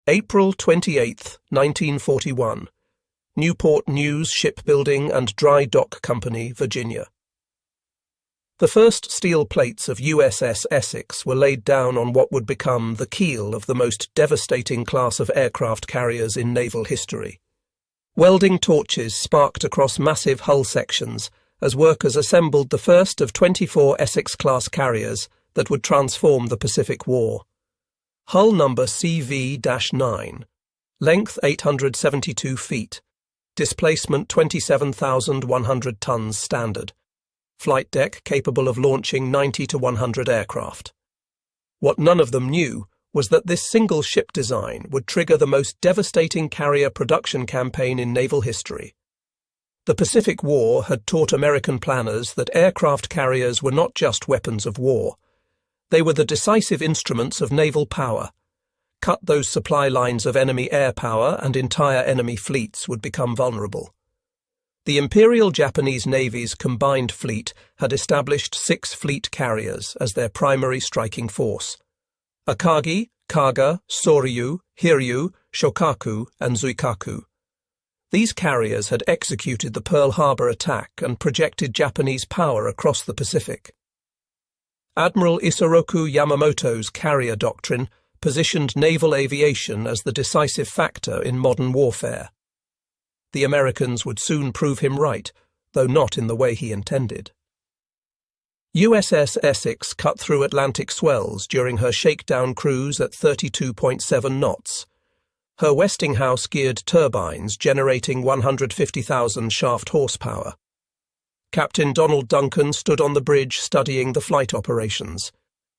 April 28, 1941. Newport News Shipbuilding and Dry Dock Company, Virginia. The first steel plates of USS Essex were laid down on what would become the keel of the most devastating class of aircraft carriers in naval history. Welding torches sparked across massive hull sections as workers assembled the first of 24 Essex-class carriers that would transform the Pacific War. Hull number CV-9, length 872 feet, displacement 27,100 tons standard, flight deck capable of launching 90 to 100 aircraft. What none of them knew was that this single ship design would trigger the most devastating carrier production campaign in naval history. The Pacific War had taught American planners that aircraft carriers were not just weapons of war. They were the decisive instruments of naval power. Cut those supply lines of enemy air power and entire enemy fleets would become vulnerable. The Imperial Japanese Navy's combined fleet had established 6 fleet carriers as their primary striking force: Akagi, Kaga, Soryu, Hiryu, Shokaku, and Zuikaku. These carriers had executed the Pearl Harbor attack and projected Japanese power across the Pacific. Admiral Isoroku Yamamoto's carrier doctrine positioned naval aviation as the decisive factor in modern warfare. The Americans would soon prove him right, though not in the way he intended. USS Essex cut through Atlantic swells during her shakedown cruise at 32.7 knots, her Westinghouse-geared turbines generating 150,000 shaft horsepower. Captain Donald Duncan stood on the bridge studying the flight operations.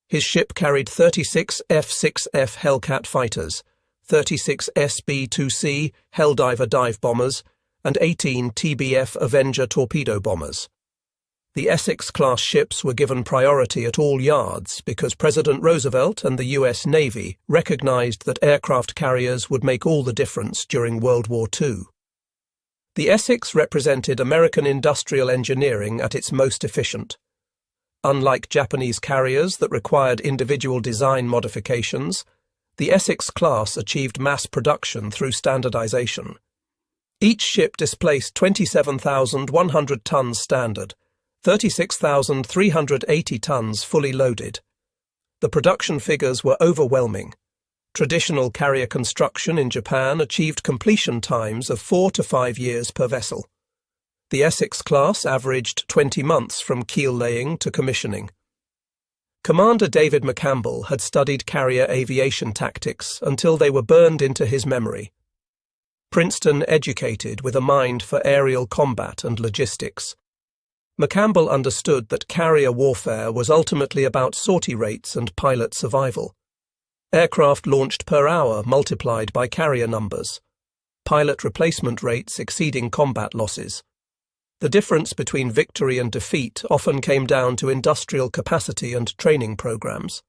His ship carried 36 F-6F Hellcat fighters, 36 SB-2C Helldiver dive bombers, and 18 TBF Avenger torpedo bombers. The Essex-class ships were given priority at all yards because President Roosevelt and the U.S. Navy recognized that aircraft carriers would make all the difference during World War II. The Essex represented American industrial engineering at its most efficient. Unlike Japanese carriers that required individual design modifications, the Essex class achieved mass production through standardization. Each ship displaced 27,100 tons standard, 36,380 tons fully loaded. The production figures were overwhelming. Traditional carrier construction in Japan achieved completion times of 4 to 5 years per vessel. The Essex class averaged 20 months from keel laying to commissioning. Commander David McCampbell had studied carrier aviation tactics until they were burned into his memory. Princeton educated with a mind for aerial combat and logistics. McCampbell understood that carrier warfare was ultimately about sortie rates and pilot survival. Aircraft launched per hour multiplied by carrier numbers. Pilot replacement rates exceeding combat losses. The difference between victory and defeat often came down to industrial capacity and training programs.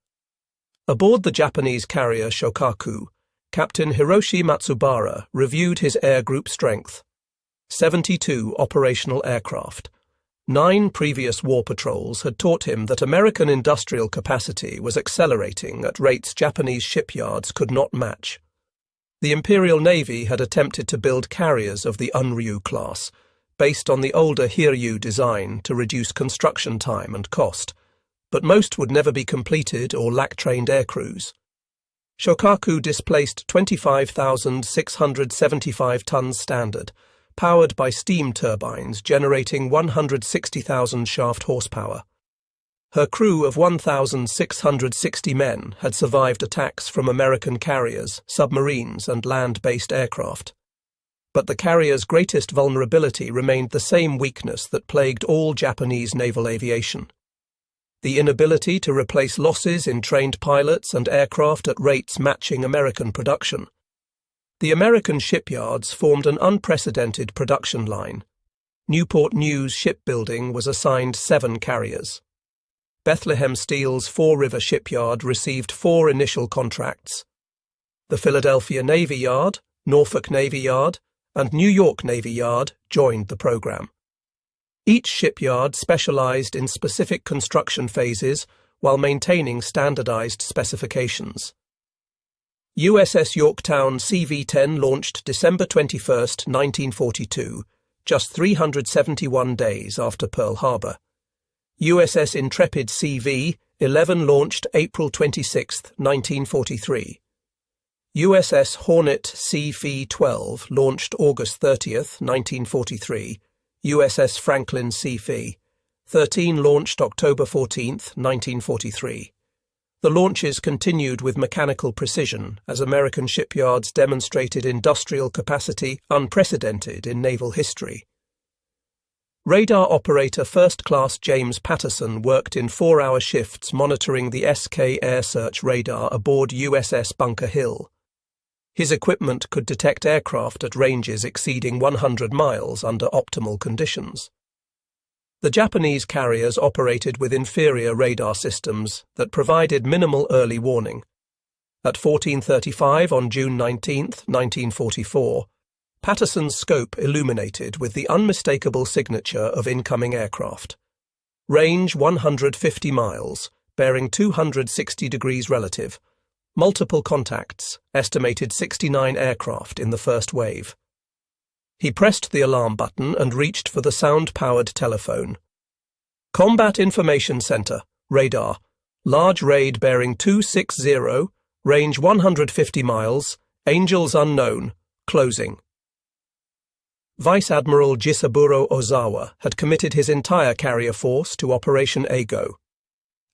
Aboard the Japanese carrier Shokaku, Captain Hiroshi Matsubara reviewed his air group strength. 72 operational aircraft. 9 previous war patrols had taught him that American industrial capacity was accelerating at rates Japanese shipyards could not match. The Imperial Navy had attempted to build carriers of the Unryu class, based on the older Hiryu design to reduce construction time and cost, but most would never be completed or lack trained aircrews. Shokaku displaced 25,675 tons standard, powered by steam turbines generating 160,000 shaft horsepower. Her crew of 1,660 men had survived attacks from American carriers, submarines, and land-based aircraft. But the carrier's greatest vulnerability remained the same weakness that plagued all Japanese naval aviation: the inability to replace losses in trained pilots and aircraft at rates matching American production. The American shipyards formed an unprecedented production line. Newport News Shipbuilding was assigned 7 carriers. Bethlehem Steel's Fall River Shipyard received 4 initial contracts. The Philadelphia Navy Yard, Norfolk Navy Yard, and New York Navy Yard joined the program. Each shipyard specialized in specific construction phases while maintaining standardized specifications. USS Yorktown CV-10 launched December 21, 1942, just 371 days after Pearl Harbor. USS Intrepid CV-11 launched April 26, 1943. USS Hornet CV-12 launched August 30, 1943. USS Franklin CV-13 launched October 14, 1943. The launches continued with mechanical precision as American shipyards demonstrated industrial capacity unprecedented in naval history. Radar operator First Class James Patterson worked in 4-hour shifts monitoring the SK air search radar aboard USS Bunker Hill. His equipment could detect aircraft at ranges exceeding 100 miles under optimal conditions. The Japanese carriers operated with inferior radar systems that provided minimal early warning. At 14:35 on June 19, 1944, Patterson's scope illuminated with the unmistakable signature of incoming aircraft. Range 150 miles, bearing 260 degrees relative. Multiple contacts, estimated 69 aircraft in the first wave. He pressed the alarm button and reached for the sound-powered telephone. Combat Information Center, radar, large raid bearing 260, range 150 miles, angels unknown, closing. Vice Admiral Jisaburo Ozawa had committed his entire carrier force to Operation Eigo.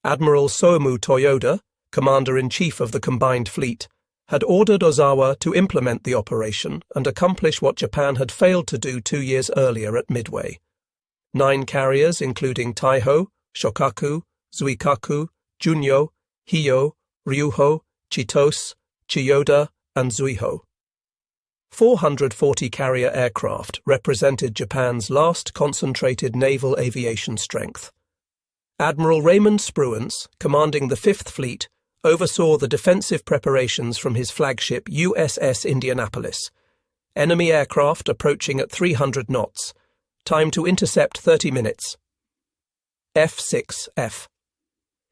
Admiral Soemu Toyoda, Commander-in-Chief of the Combined Fleet, had ordered Ozawa to implement the operation and accomplish what Japan had failed to do 2 years earlier at Midway. 9 carriers, including Taiho, Shokaku, Zuikaku, Junyo, Hiyo, Ryuho, Chitose, Chiyoda, and Zuiho. 440 carrier aircraft represented Japan's last concentrated naval aviation strength. Admiral Raymond Spruance, commanding the 5th Fleet, oversaw the defensive preparations from his flagship USS Indianapolis. Enemy aircraft approaching at 300 knots. Time to intercept 30 minutes. F-6F.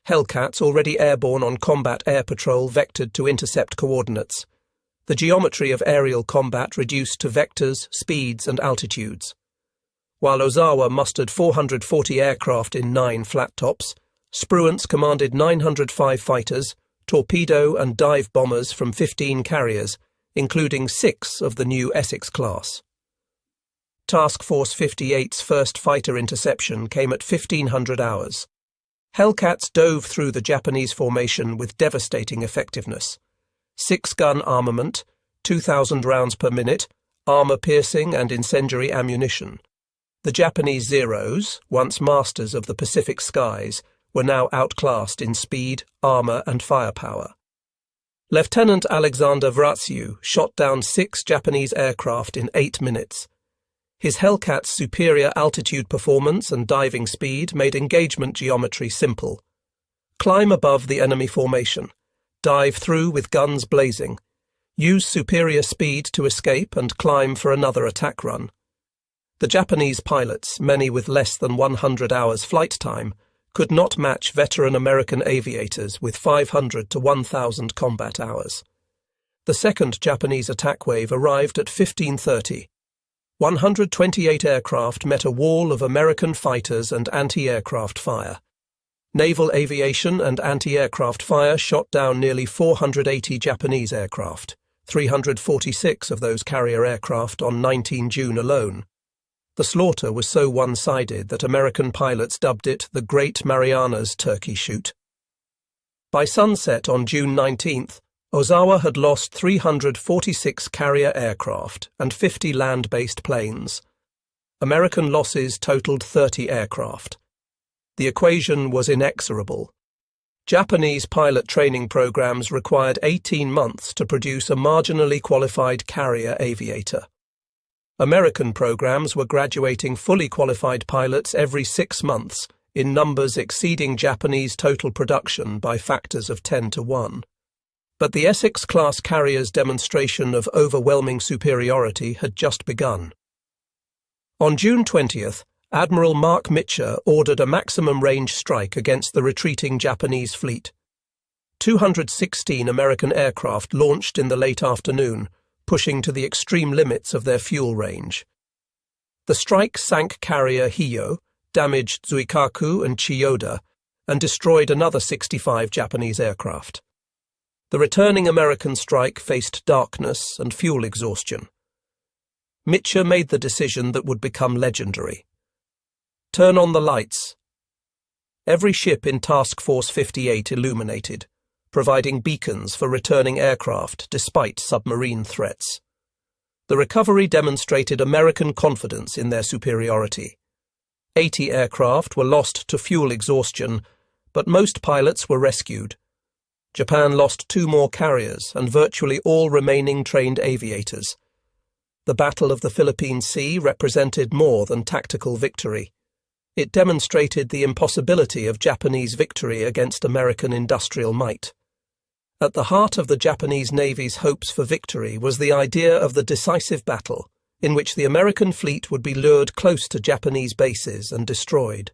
Hellcats already airborne on combat air patrol vectored to intercept coordinates. The geometry of aerial combat reduced to vectors, speeds, and altitudes. While Ozawa mustered 440 aircraft in 9 flattops, Spruance commanded 905 fighters, torpedo and dive bombers from 15 carriers, including 6 of the new Essex-class. Task Force 58's first fighter interception came at 1500 hours. Hellcats dove through the Japanese formation with devastating effectiveness. 6-gun armament, 2,000 rounds per minute, armor-piercing and incendiary ammunition. The Japanese Zeros, once masters of the Pacific skies, were now outclassed in speed, armor, and firepower. Lieutenant Alexander Vratsiu shot down 6 Japanese aircraft in 8 minutes. His Hellcat's superior altitude performance and diving speed made engagement geometry simple. Climb above the enemy formation. Dive through with guns blazing. Use superior speed to escape and climb for another attack run. The Japanese pilots, many with less than 100 hours flight time, could not match veteran American aviators with 500 to 1,000 combat hours. The second Japanese attack wave arrived at 15:30. 128 aircraft met a wall of American fighters and anti-aircraft fire. Naval aviation and anti-aircraft fire shot down nearly 480 Japanese aircraft, 346 of those carrier aircraft on 19 June alone. The slaughter was so one-sided that American pilots dubbed it the Great Marianas Turkey Shoot. By sunset on June 19th, Ozawa had lost 346 carrier aircraft and 50 land-based planes. American losses totaled 30 aircraft. The equation was inexorable. Japanese pilot training programs required 18 months to produce a marginally qualified carrier aviator. American programs were graduating fully qualified pilots every 6 months, in numbers exceeding Japanese total production by factors of 10 to 1. But the Essex-class carrier's demonstration of overwhelming superiority had just begun. On June 20th, Admiral Mark Mitcher ordered a maximum range strike against the retreating Japanese fleet. 216 American aircraft launched in the late afternoon, pushing to the extreme limits of their fuel range. The strike sank carrier Hiyo, damaged Zuikaku and Chiyoda, and destroyed another 65 Japanese aircraft. The returning American strike faced darkness and fuel exhaustion. Mitscher made the decision that would become legendary. "Turn on the lights." Every ship in Task Force 58 illuminated, providing beacons for returning aircraft despite submarine threats. The recovery demonstrated American confidence in their superiority. 80 aircraft were lost to fuel exhaustion, but most pilots were rescued. Japan lost 2 more carriers and virtually all remaining trained aviators. The Battle of the Philippine Sea represented more than tactical victory. It demonstrated the impossibility of Japanese victory against American industrial might. At the heart of the Japanese Navy's hopes for victory was the idea of the decisive battle, in which the American fleet would be lured close to Japanese bases and destroyed.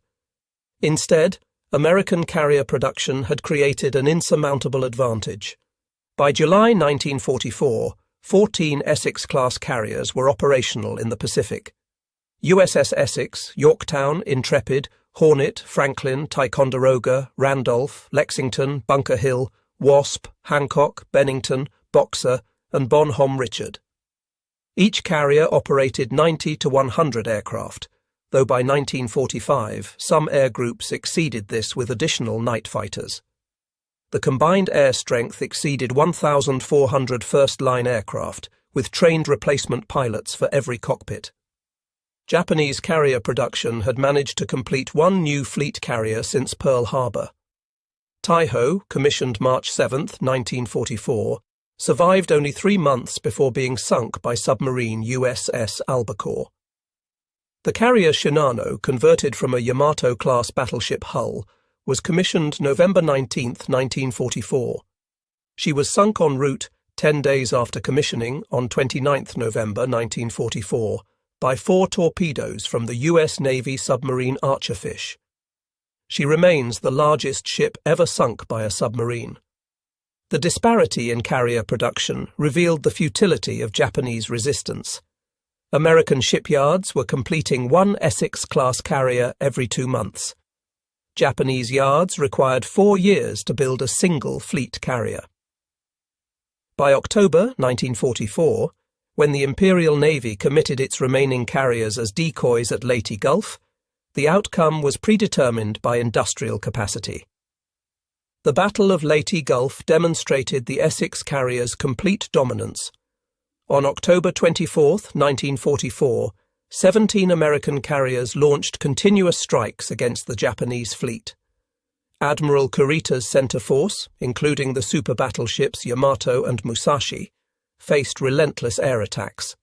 Instead, American carrier production had created an insurmountable advantage. By July 1944, 14 Essex-class carriers were operational in the Pacific. USS Essex, Yorktown, Intrepid, Hornet, Franklin, Ticonderoga, Randolph, Lexington, Bunker Hill, Wasp, Hancock, Bennington, Boxer, and Bonhomme Richard. Each carrier operated 90 to 100 aircraft, though by 1945 some air groups exceeded this with additional night fighters. The combined air strength exceeded 1,400 first-line aircraft, with trained replacement pilots for every cockpit. Japanese carrier production had managed to complete 1 new fleet carrier since Pearl Harbor. Taiho, commissioned March 7, 1944, survived only 3 months before being sunk by submarine USS Albacore. The carrier Shinano, converted from a Yamato-class battleship hull, was commissioned November 19, 1944. She was sunk en route 10 days after commissioning on 29 November 1944 by 4 torpedoes from the U.S. Navy submarine Archerfish. She remains the largest ship ever sunk by a submarine. The disparity in carrier production revealed the futility of Japanese resistance. American shipyards were completing 1 Essex-class carrier every 2 months. Japanese yards required 4 years to build a single fleet carrier. By October 1944, when the Imperial Navy committed its remaining carriers as decoys at Leyte Gulf, the outcome was predetermined by industrial capacity. The Battle of Leyte Gulf demonstrated the Essex Carriers' complete dominance. On October 24, 1944, 17 American carriers launched continuous strikes against the Japanese fleet. Admiral Kurita's center force, including the super battleships Yamato and Musashi, faced relentless air attacks.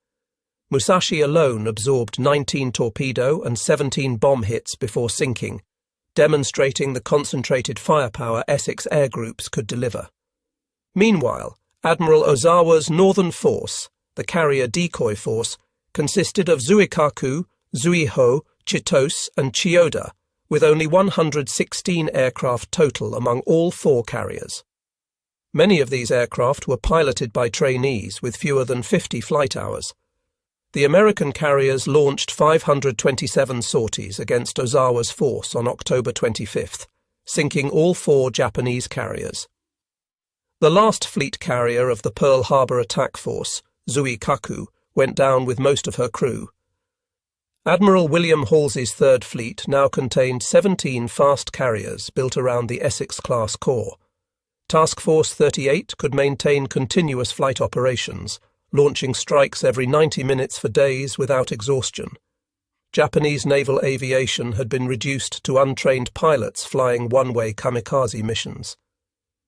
Musashi alone absorbed 19 torpedo and 17 bomb hits before sinking, demonstrating the concentrated firepower Essex air groups could deliver. Meanwhile, Admiral Ozawa's northern force, the carrier decoy force, consisted of Zuikaku, Zuiho, Chitose, and Chiyoda, with only 116 aircraft total among all 4 carriers. Many of these aircraft were piloted by trainees with fewer than 50 flight hours. The American carriers launched 527 sorties against Ozawa's force on October 25, sinking all 4 Japanese carriers. The last fleet carrier of the Pearl Harbor attack force, Zuikaku, went down with most of her crew. Admiral William Halsey's Third Fleet now contained 17 fast carriers built around the Essex-class core. Task Force 38 could maintain continuous flight operations, launching strikes every 90 minutes for days without exhaustion. Japanese naval aviation had been reduced to untrained pilots flying one-way kamikaze missions.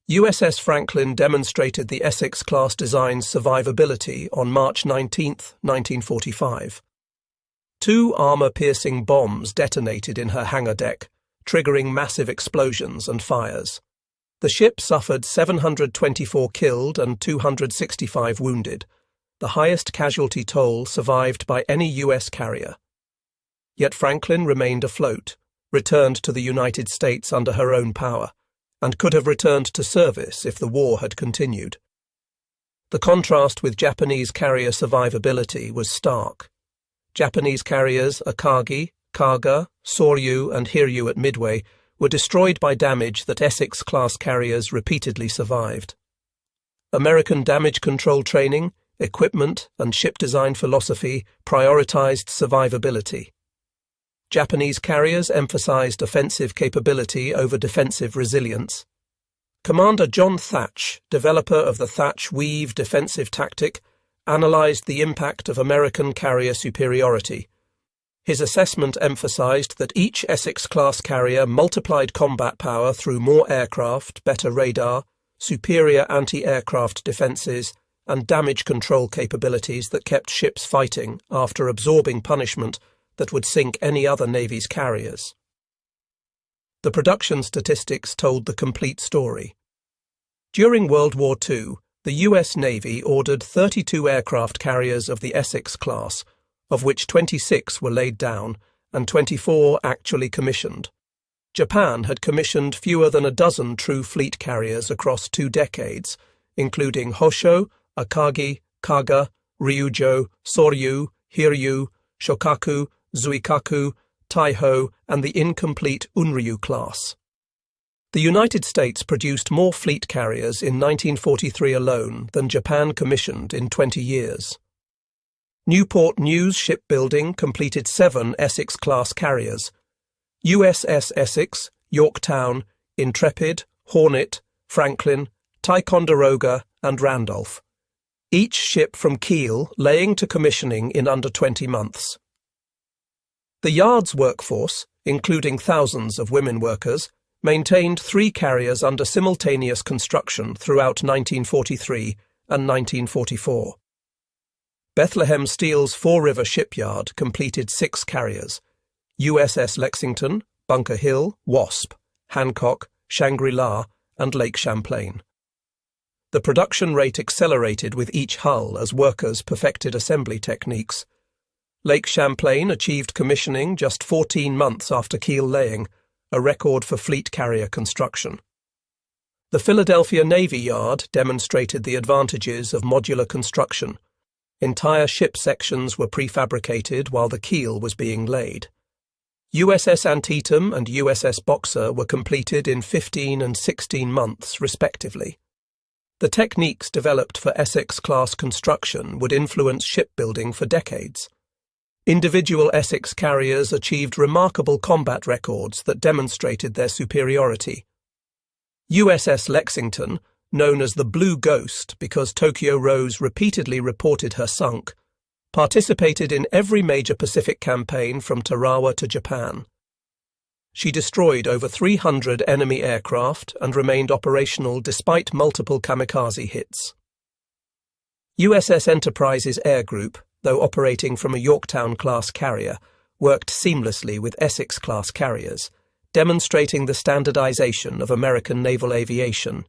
USS Franklin demonstrated the Essex-class design's survivability on March 19, 1945. 2 armor-piercing bombs detonated in her hangar deck, triggering massive explosions and fires. The ship suffered 724 killed and 265 wounded, the highest casualty toll survived by any U.S. carrier. Yet Franklin remained afloat, returned to the United States under her own power, and could have returned to service if the war had continued. The contrast with Japanese carrier survivability was stark. Japanese carriers Akagi, Kaga, Soryu and Hiryu at Midway were destroyed by damage that Essex-class carriers repeatedly survived. American damage control training, equipment and ship design philosophy prioritized survivability. Japanese carriers emphasized offensive capability over defensive resilience. Commander John Thatch, developer of the Thatch-Weave defensive tactic, analyzed the impact of American carrier superiority. His assessment emphasized that each Essex-class carrier multiplied combat power through more aircraft, better radar, superior anti-aircraft defenses, and damage control capabilities that kept ships fighting after absorbing punishment that would sink any other Navy's carriers. The production statistics told the complete story. During World War II, the US Navy ordered 32 aircraft carriers of the Essex class, of which 26 were laid down and 24 actually commissioned. Japan had commissioned fewer than a dozen true fleet carriers across 2 decades, including Hosho, Akagi, Kaga, Ryujo, Soryu, Hiryu, Shokaku, Zuikaku, Taiho, and the incomplete Unryu class. The United States produced more fleet carriers in 1943 alone than Japan commissioned in 20 years. Newport News Shipbuilding completed 7 Essex-class carriers: USS Essex, Yorktown, Intrepid, Hornet, Franklin, Ticonderoga, and Randolph. Each ship from Kiel laying to commissioning in under 20 months. The yard's workforce, including thousands of women workers, maintained 3 carriers under simultaneous construction throughout 1943 and 1944. Bethlehem Steel's Fall River shipyard completed 6 carriers: USS Lexington, Bunker Hill, Wasp, Hancock, Shangri-La, and Lake Champlain. The production rate accelerated with each hull as workers perfected assembly techniques. Lake Champlain achieved commissioning just 14 months after keel laying, a record for fleet carrier construction. The Philadelphia Navy Yard demonstrated the advantages of modular construction. Entire ship sections were prefabricated while the keel was being laid. USS Antietam and USS Boxer were completed in 15 and 16 months, respectively. The techniques developed for Essex-class construction would influence shipbuilding for decades. Individual Essex carriers achieved remarkable combat records that demonstrated their superiority. USS Lexington, known as the Blue Ghost because Tokyo Rose repeatedly reported her sunk, participated in every major Pacific campaign from Tarawa to Japan. She destroyed over 300 enemy aircraft and remained operational despite multiple kamikaze hits. USS Enterprise's Air Group, though operating from a Yorktown-class carrier, worked seamlessly with Essex-class carriers, demonstrating the standardization of American naval aviation.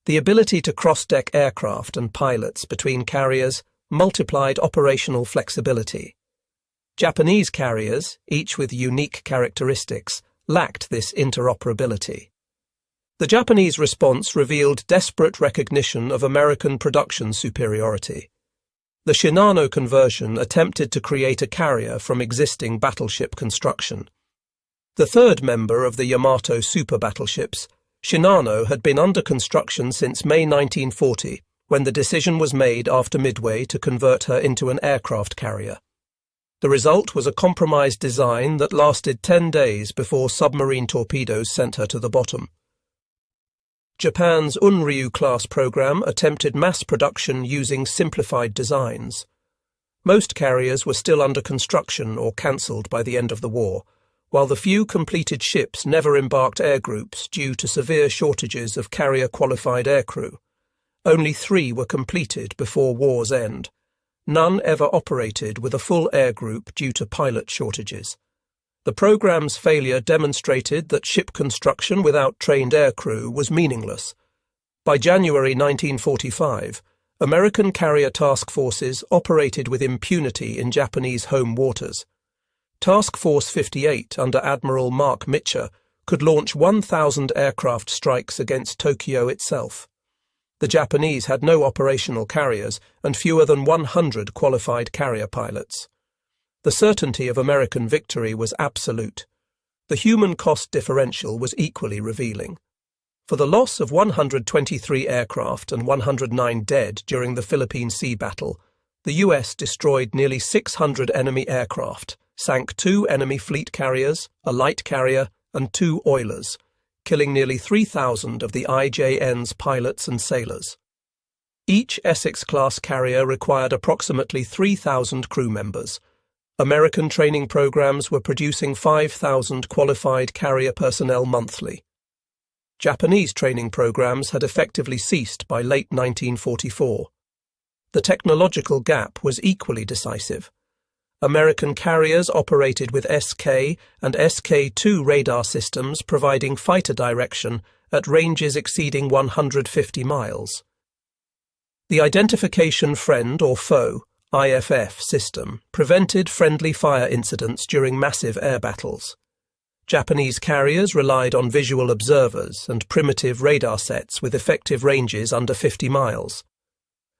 The ability to cross-deck aircraft and pilots between carriers multiplied operational flexibility. Japanese carriers, each with unique characteristics, lacked this interoperability. The Japanese response revealed desperate recognition of American production superiority. The Shinano conversion attempted to create a carrier from existing battleship construction. The third member of the Yamato super battleships, Shinano had been under construction since May 1940, when the decision was made after Midway to convert her into an aircraft carrier. The result was a compromised design that lasted 10 days before submarine torpedoes sent her to the bottom. Japan's Unryu-class program attempted mass production using simplified designs. Most carriers were still under construction or cancelled by the end of the war, while the few completed ships never embarked air groups due to severe shortages of carrier-qualified aircrew. Only 3 were completed before war's end. None ever operated with a full air group due to pilot shortages. The program's failure demonstrated that ship construction without trained aircrew was meaningless. By January 1945, American carrier task forces operated with impunity in Japanese home waters. Task Force 58 under Admiral Mark Mitcher could launch 1,000 aircraft strikes against Tokyo itself. The Japanese had no operational carriers and fewer than 100 qualified carrier pilots. The certainty of American victory was absolute. The human cost differential was equally revealing. For the loss of 123 aircraft and 109 dead during the Philippine Sea Battle, the US destroyed nearly 600 enemy aircraft, sank 2 enemy fleet carriers, a light carrier, and 2 oilers, killing nearly 3,000 of the IJN's pilots and sailors. Each Essex-class carrier required approximately 3,000 crew members. American training programs were producing 5,000 qualified carrier personnel monthly. Japanese training programs had effectively ceased by late 1944. The technological gap was equally decisive. American carriers operated with SK and SK-2 radar systems providing fighter direction at ranges exceeding 150 miles. The Identification Friend or Foe IFF system prevented friendly fire incidents during massive air battles. Japanese carriers relied on visual observers and primitive radar sets with effective ranges under 50 miles.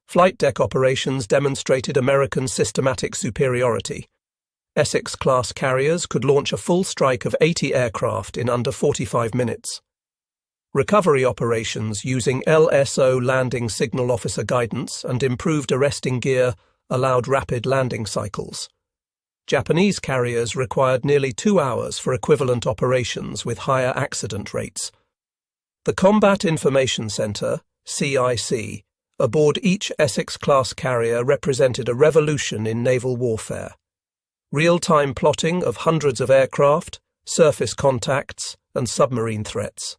Flight deck operations demonstrated American systematic superiority. Essex-class carriers could launch a full strike of 80 aircraft in under 45 minutes. Recovery operations using LSO landing signal officer guidance and improved arresting gear allowed rapid landing cycles. Japanese carriers required nearly 2 hours for equivalent operations with higher accident rates. The Combat Information Center, CIC, aboard each Essex-class carrier represented a revolution in naval warfare. Real-time plotting of hundreds of aircraft, surface contacts, and submarine threats.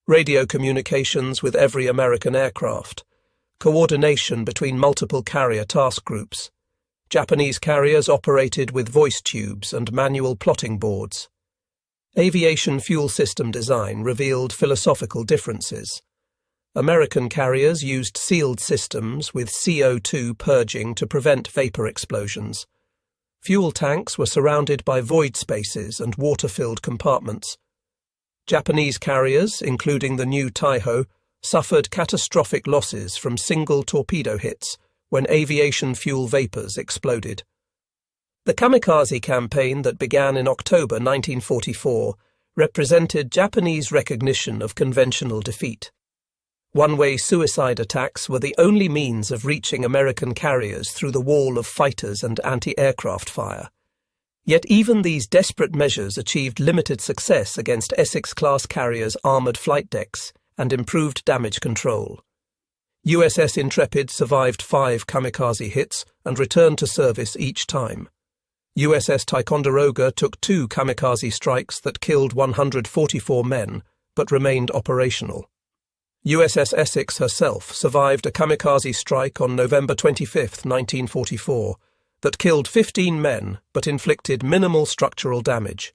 Radio communications with every American aircraft. Coordination between multiple carrier task groups. Japanese carriers operated with voice tubes and manual plotting boards. Aviation fuel system design revealed philosophical differences. American carriers used sealed systems with CO2 purging to prevent vapor explosions. Fuel tanks were surrounded by void spaces and water-filled compartments. Japanese carriers, including the new Taiho, suffered catastrophic losses from single torpedo hits when aviation fuel vapors exploded. The kamikaze campaign that began in October 1944 represented Japanese recognition of conventional defeat. One-way suicide attacks were the only means of reaching American carriers through the wall of fighters and anti-aircraft fire. Yet even these desperate measures achieved limited success against Essex-class carriers' armoured flight decks and improved damage control. USS Intrepid survived 5 kamikaze hits and returned to service each time. USS Ticonderoga took 2 kamikaze strikes that killed 144 men, but remained operational. USS Essex herself survived a kamikaze strike on November 25, 1944, that killed 15 men but inflicted minimal structural damage.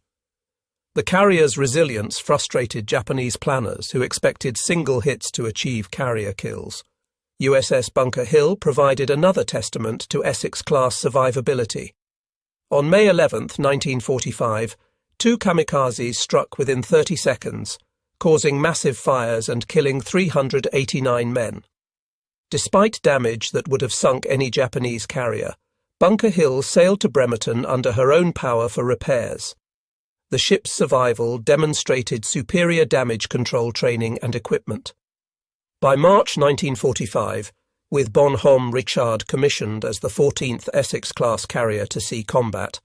The carrier's resilience frustrated Japanese planners who expected single hits to achieve carrier kills. USS Bunker Hill provided another testament to Essex-class survivability. On May 11, 1945, 2 kamikazes struck within 30 seconds, causing massive fires and killing 389 men. Despite damage that would have sunk any Japanese carrier, Bunker Hill sailed to Bremerton under her own power for repairs. The ship's survival demonstrated superior damage control training and equipment. By March 1945, with Bonhomme Richard commissioned as the 14th Essex-class carrier to see combat,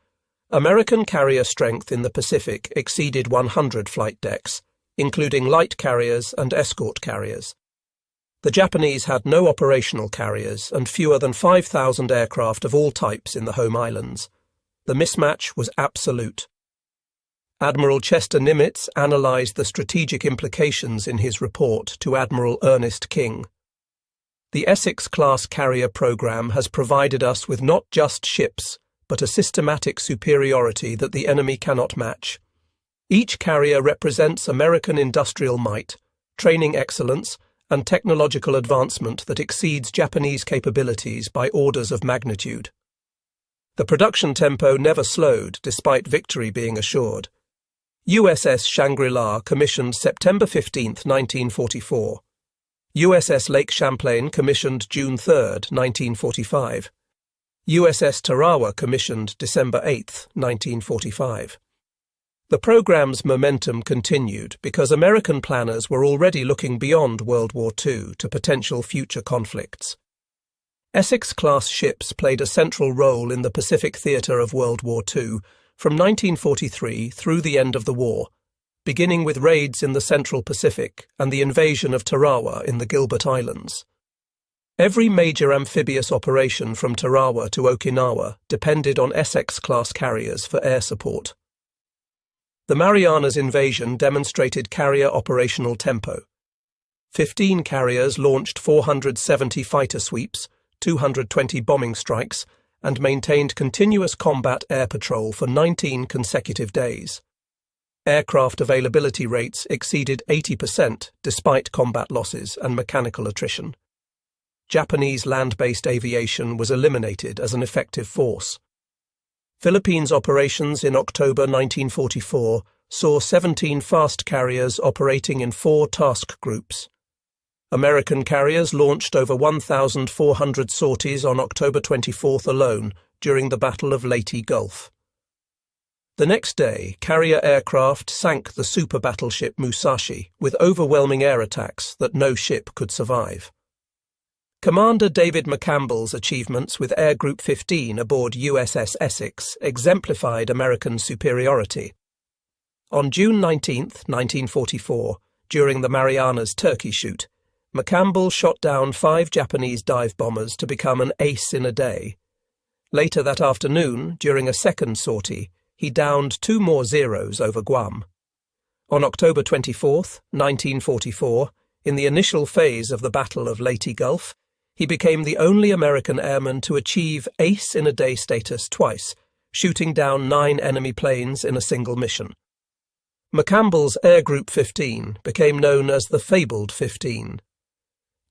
American carrier strength in the Pacific exceeded 100 flight decks, including light carriers and escort carriers. The Japanese had no operational carriers and fewer than 5,000 aircraft of all types in the home islands. The mismatch was absolute. Admiral Chester Nimitz analysed the strategic implications in his report to Admiral Ernest King. The Essex-class carrier program has provided us with not just ships, but a systematic superiority that the enemy cannot match. Each carrier represents American industrial might, training excellence, and technological advancement that exceeds Japanese capabilities by orders of magnitude. The production tempo never slowed despite victory being assured. USS Shangri-La, commissioned September 15, 1944. USS Lake Champlain, commissioned June 3, 1945. USS Tarawa, commissioned December 8, 1945. The program's momentum continued because American planners were already looking beyond World War II to potential future conflicts. Essex-class ships played a central role in the Pacific theatre of World War II from 1943 through the end of the war, beginning with raids in the Central Pacific and the invasion of Tarawa in the Gilbert Islands. Every major amphibious operation from Tarawa to Okinawa depended on Essex-class carriers for air support. The Marianas invasion demonstrated carrier operational tempo. 15 carriers launched 470 fighter sweeps, 220 bombing strikes, and maintained continuous combat air patrol for 19 consecutive days. Aircraft availability rates exceeded 80% despite combat losses and mechanical attrition. Japanese land-based aviation was eliminated as an effective force. Philippines operations in October 1944 saw 17 fast carriers operating in 4 task groups. American carriers launched over 1,400 sorties on October 24 alone during the Battle of Leyte Gulf. The next day, carrier aircraft sank the super battleship Musashi with overwhelming air attacks that no ship could survive. Commander David McCampbell's achievements with Air Group 15 aboard USS Essex exemplified American superiority. On June 19, 1944, during the Marianas Turkey Shoot, McCampbell shot down 5 Japanese dive bombers to become an ace in a day. Later that afternoon, during a second sortie, he downed 2 more Zeros over Guam. On October 24, 1944, in the initial phase of the Battle of Leyte Gulf, he became the only American airman to achieve ace-in-a-day status twice, shooting down 9 enemy planes in a single mission. McCampbell's Air Group 15 became known as the Fabled 15.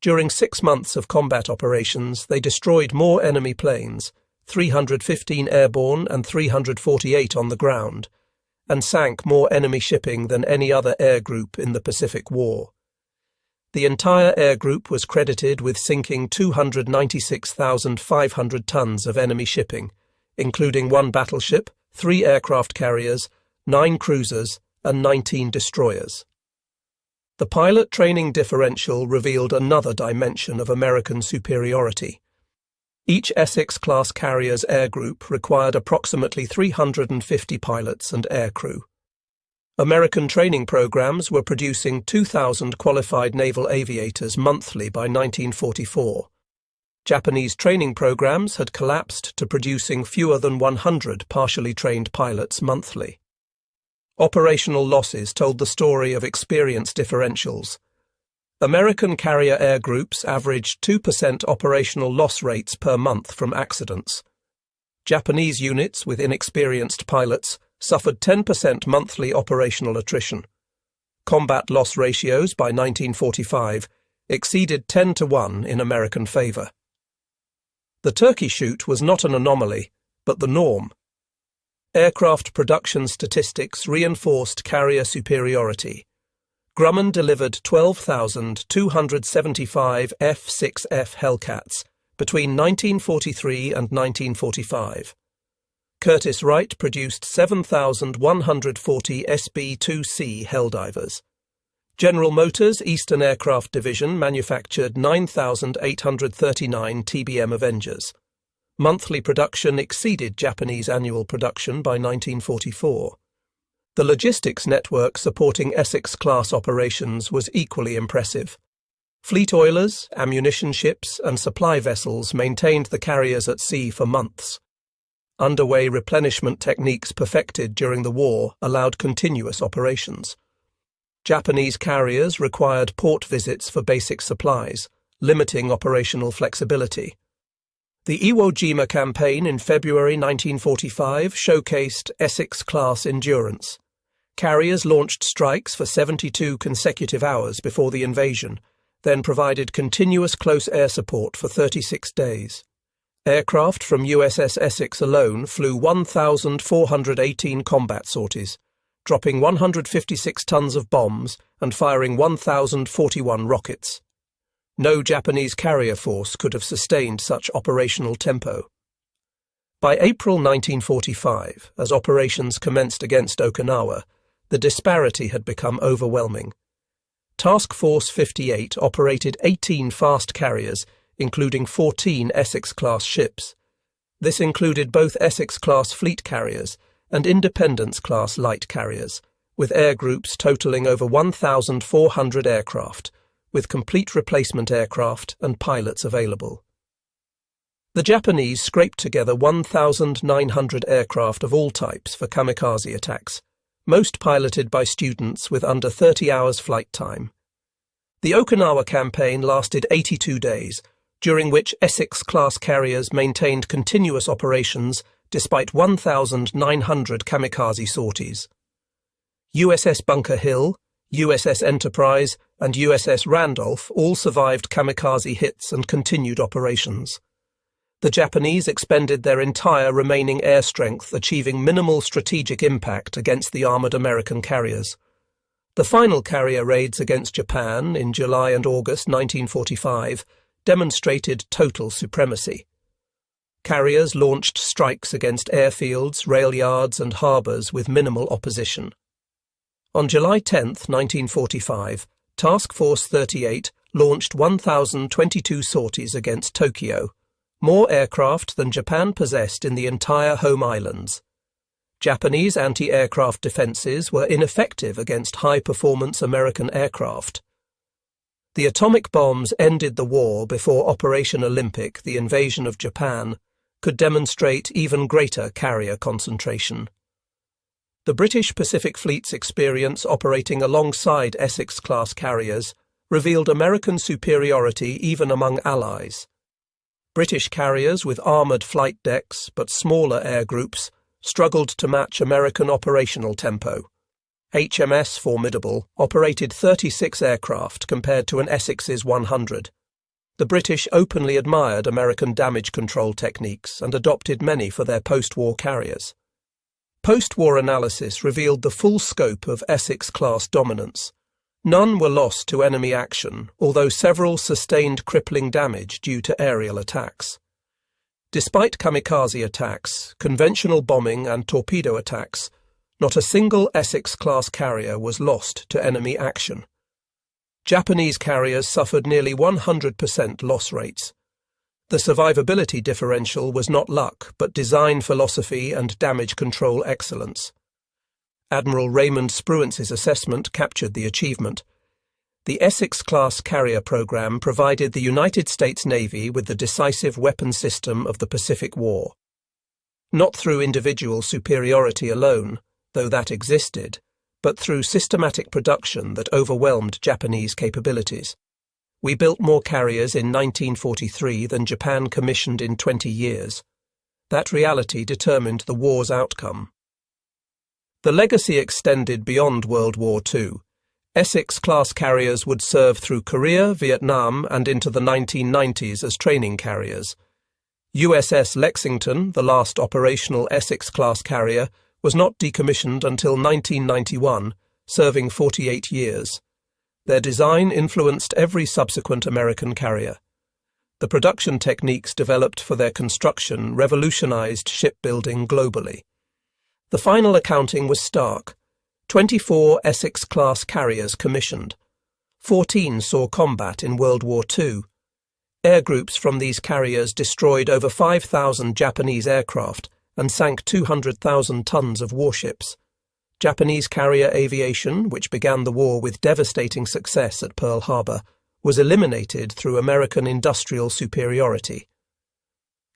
During 6 months of combat operations, they destroyed more enemy planes, 315 airborne and 348 on the ground, and sank more enemy shipping than any other air group in the Pacific War. The entire air group was credited with sinking 296,500 tons of enemy shipping, including 1 battleship, 3 aircraft carriers, 9 cruisers, and 19 destroyers. The pilot training differential revealed another dimension of American superiority. Each Essex-class carrier's air group required approximately 350 pilots and aircrew. American training programs were producing 2,000 qualified naval aviators monthly by 1944. Japanese training programs had collapsed to producing fewer than 100 partially trained pilots monthly. Operational losses told the story of experience differentials. American carrier air groups averaged 2% operational loss rates per month from accidents. Japanese units with inexperienced pilots suffered 10% monthly operational attrition. Combat loss ratios by 1945 exceeded 10-to-1 in American favor. The Turkey Shoot was not an anomaly, but the norm. Aircraft production statistics reinforced carrier superiority. Grumman delivered 12,275 F-6F Hellcats between 1943 and 1945. Curtiss-Wright produced 7,140 SB-2C Helldivers. General Motors' Eastern Aircraft Division manufactured 9,839 TBM Avengers. Monthly production exceeded Japanese annual production by 1944. The logistics network supporting Essex-class operations was equally impressive. Fleet oilers, ammunition ships, and supply vessels maintained the carriers at sea for months. Underway replenishment techniques perfected during the war allowed continuous operations. Japanese carriers required port visits for basic supplies, limiting operational flexibility. The Iwo Jima campaign in February 1945 showcased Essex-class endurance. Carriers launched strikes for 72 consecutive hours before the invasion, then provided continuous close air support for 36 days. Aircraft from USS Essex alone flew 1,418 combat sorties, dropping 156 tons of bombs and firing 1,041 rockets. No Japanese carrier force could have sustained such operational tempo. By April 1945, as operations commenced against Okinawa, the disparity had become overwhelming. Task Force 58 operated 18 fast carriers, including 14 Essex-class ships. This included both Essex-class fleet carriers and Independence-class light carriers, with air groups totaling over 1,400 aircraft, with complete replacement aircraft and pilots available. The Japanese scraped together 1,900 aircraft of all types for kamikaze attacks, most piloted by students with under 30 hours flight time. The Okinawa campaign lasted 82 days, during which Essex-class carriers maintained continuous operations despite 1,900 kamikaze sorties. USS Bunker Hill, USS Enterprise, and USS Randolph all survived kamikaze hits and continued operations. The Japanese expended their entire remaining air strength, achieving minimal strategic impact against the armoured American carriers. The final carrier raids against Japan in July and August 1945 demonstrated total supremacy. Carriers launched strikes against airfields, rail yards, and harbours with minimal opposition. On July 10, 1945, Task Force 38 launched 1,022 sorties against Tokyo, more aircraft than Japan possessed in the entire home islands. Japanese anti-aircraft defences were ineffective against high-performance American aircraft. The atomic bombs ended the war before Operation Olympic, the invasion of Japan, could demonstrate even greater carrier concentration. The British Pacific Fleet's experience operating alongside Essex-class carriers revealed American superiority even among allies. British carriers with armoured flight decks but smaller air groups struggled to match American operational tempo. HMS Formidable operated 36 aircraft compared to an Essex's 100. The British openly admired American damage control techniques and adopted many for their post-war carriers. Post-war analysis revealed the full scope of Essex-class dominance. None were lost to enemy action, although several sustained crippling damage due to aerial attacks. Despite kamikaze attacks, conventional bombing and torpedo attacks, not a single Essex-class carrier was lost to enemy action. Japanese carriers suffered nearly 100% loss rates. The survivability differential was not luck, but design philosophy and damage control excellence. Admiral Raymond Spruance's assessment captured the achievement. The Essex-class carrier program provided the United States Navy with the decisive weapon system of the Pacific War. Not through individual superiority alone, though that existed, but through systematic production that overwhelmed Japanese capabilities. We built more carriers in 1943 than Japan commissioned in 20 years. That reality determined the war's outcome. The legacy extended beyond World War II. Essex-class carriers would serve through Korea, Vietnam, and into the 1990s as training carriers. USS Lexington, the last operational Essex-class carrier, was not decommissioned until 1991, serving 48 years. Their design influenced every subsequent American carrier. The production techniques developed for their construction revolutionized shipbuilding globally. The final accounting was stark. 24 Essex-class carriers commissioned. 14 saw combat in World War II. Air groups from these carriers destroyed over 5,000 Japanese aircraft and sank 200,000 tons of warships. Japanese carrier aviation, which began the war with devastating success at Pearl Harbor, was eliminated through American industrial superiority.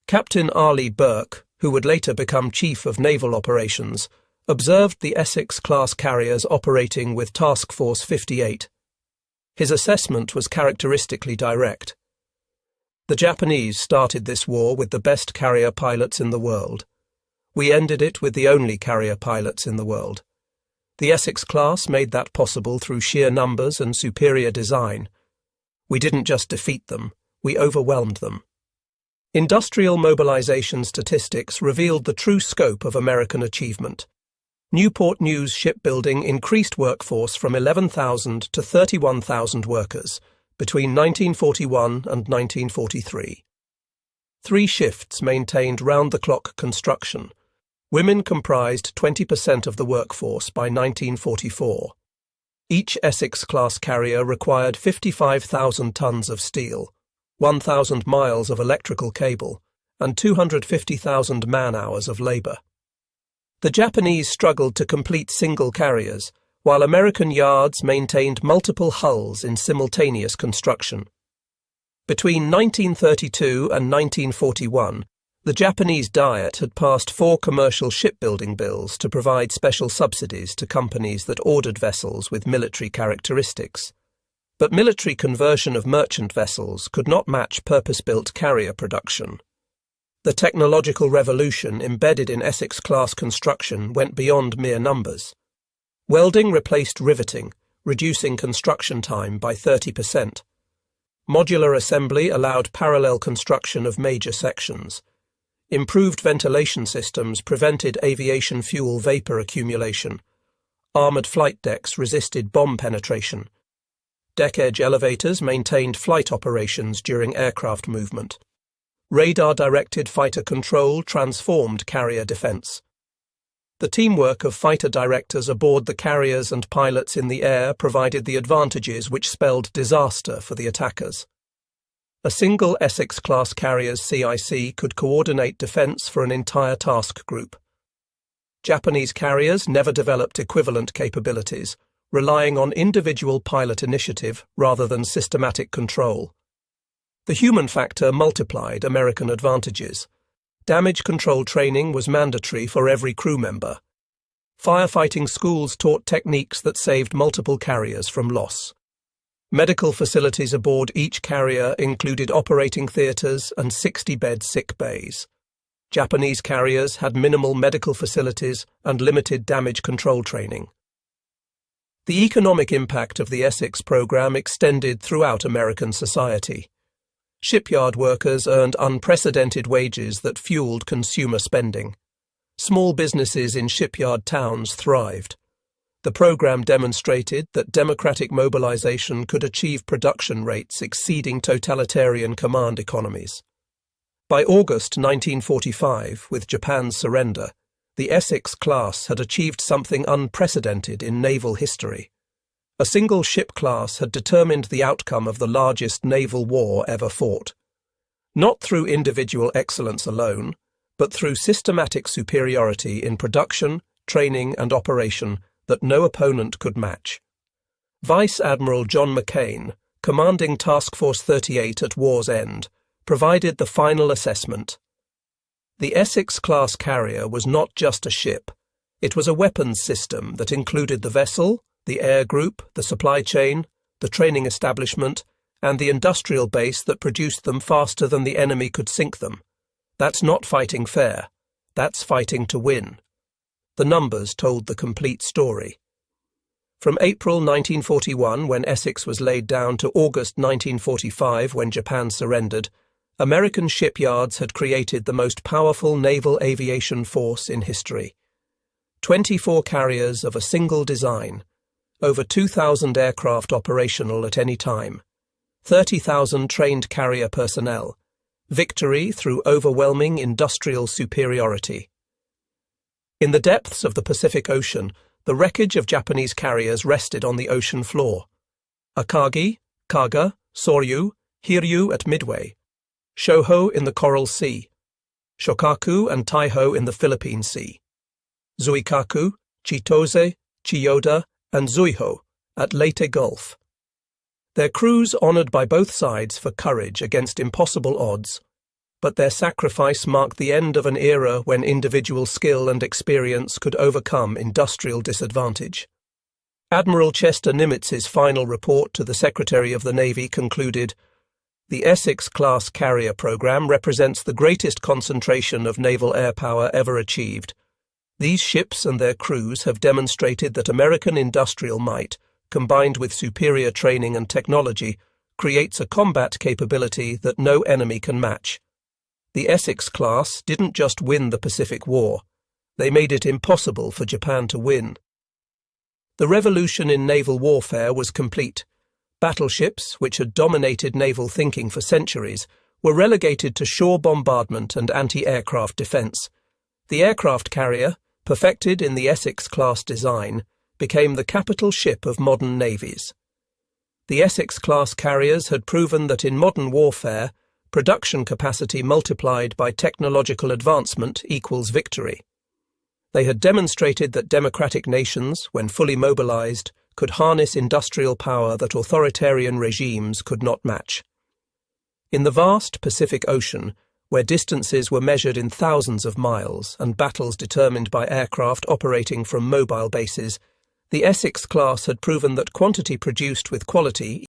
Captain Arleigh Burke, who would later become Chief of Naval Operations, observed the Essex-class carriers operating with Task Force 58. His assessment was characteristically direct. The Japanese started this war with the best carrier pilots in the world. We ended it with the only carrier pilots in the world. The Essex-class made that possible through sheer numbers and superior design. We didn't just defeat them, we overwhelmed them. Industrial mobilization statistics revealed the true scope of American achievement. Newport News shipbuilding increased workforce from 11,000 to 31,000 workers between 1941 and 1943. 3 shifts maintained round-the-clock construction. Women comprised 20% of the workforce by 1944. Each Essex-class carrier required 55,000 tons of steel, 1,000 miles of electrical cable, and 250,000 man-hours of labour. The Japanese struggled to complete single carriers, while American yards maintained multiple hulls in simultaneous construction. Between 1932 and 1941, the Japanese Diet had passed 4 commercial shipbuilding bills to provide special subsidies to companies that ordered vessels with military characteristics. But military conversion of merchant vessels could not match purpose-built carrier production. The technological revolution embedded in Essex-class construction went beyond mere numbers. Welding replaced riveting, reducing construction time by 30%. Modular assembly allowed parallel construction of major sections. Improved ventilation systems prevented aviation fuel vapor accumulation. Armoured flight decks resisted bomb penetration. Deck-edge elevators maintained flight operations during aircraft movement. Radar-directed fighter control transformed carrier defence. The teamwork of fighter directors aboard the carriers and pilots in the air provided the advantages which spelled disaster for the attackers. A single Essex-class carrier's CIC could coordinate defence for an entire task group. Japanese carriers never developed equivalent capabilities, relying on individual pilot initiative rather than systematic control. The human factor multiplied American advantages. Damage control training was mandatory for every crew member. Firefighting schools taught techniques that saved multiple carriers from loss. Medical facilities aboard each carrier included operating theatres and 60-bed sick bays. Japanese carriers had minimal medical facilities and limited damage control training. The economic impact of the Essex program extended throughout American society. Shipyard workers earned unprecedented wages that fueled consumer spending. Small businesses in shipyard towns thrived. The program demonstrated that democratic mobilization could achieve production rates exceeding totalitarian command economies. By August 1945, with Japan's surrender, the Essex-class had achieved something unprecedented in naval history. A single ship class had determined the outcome of the largest naval war ever fought. Not through individual excellence alone, but through systematic superiority in production, training and operation that no opponent could match. Vice Admiral John McCain, commanding Task Force 38 at war's end, provided the final assessment. The Essex-class carrier was not just a ship. It was a weapons system that included the vessel, the air group, the supply chain, the training establishment, and the industrial base that produced them faster than the enemy could sink them. That's not fighting fair. That's fighting to win. The numbers told the complete story. From April 1941, when Essex was laid down, to August 1945, when Japan surrendered, American shipyards had created the most powerful naval aviation force in history. 24 carriers of a single design, over 2,000 aircraft operational at any time, 30,000 trained carrier personnel, victory through overwhelming industrial superiority. In the depths of the Pacific Ocean, the wreckage of Japanese carriers rested on the ocean floor. Akagi, Kaga, Soryu, Hiryu at Midway, Shoho in the Coral Sea, Shokaku and Taiho in the Philippine Sea, Zuikaku, Chitose, Chiyoda, and Zuiho at Leyte Gulf. Their crews honoured by both sides for courage against impossible odds, but their sacrifice marked the end of an era when individual skill and experience could overcome industrial disadvantage. Admiral Chester Nimitz's final report to the Secretary of the Navy concluded, "The Essex-class carrier program represents the greatest concentration of naval air power ever achieved. These ships and their crews have demonstrated that American industrial might, combined with superior training and technology, creates a combat capability that no enemy can match. The Essex-class didn't just win the Pacific War. They made it impossible for Japan to win. The revolution in naval warfare was complete. Battleships, which had dominated naval thinking for centuries, were relegated to shore bombardment and anti-aircraft defence. The aircraft carrier, perfected in the Essex-class design, became the capital ship of modern navies. The Essex-class carriers had proven that in modern warfare, production capacity multiplied by technological advancement equals victory. They had demonstrated that democratic nations, when fully mobilized, could harness industrial power that authoritarian regimes could not match. In the vast Pacific Ocean, where distances were measured in thousands of miles and battles determined by aircraft operating from mobile bases, the Essex class had proven that quantity produced with quality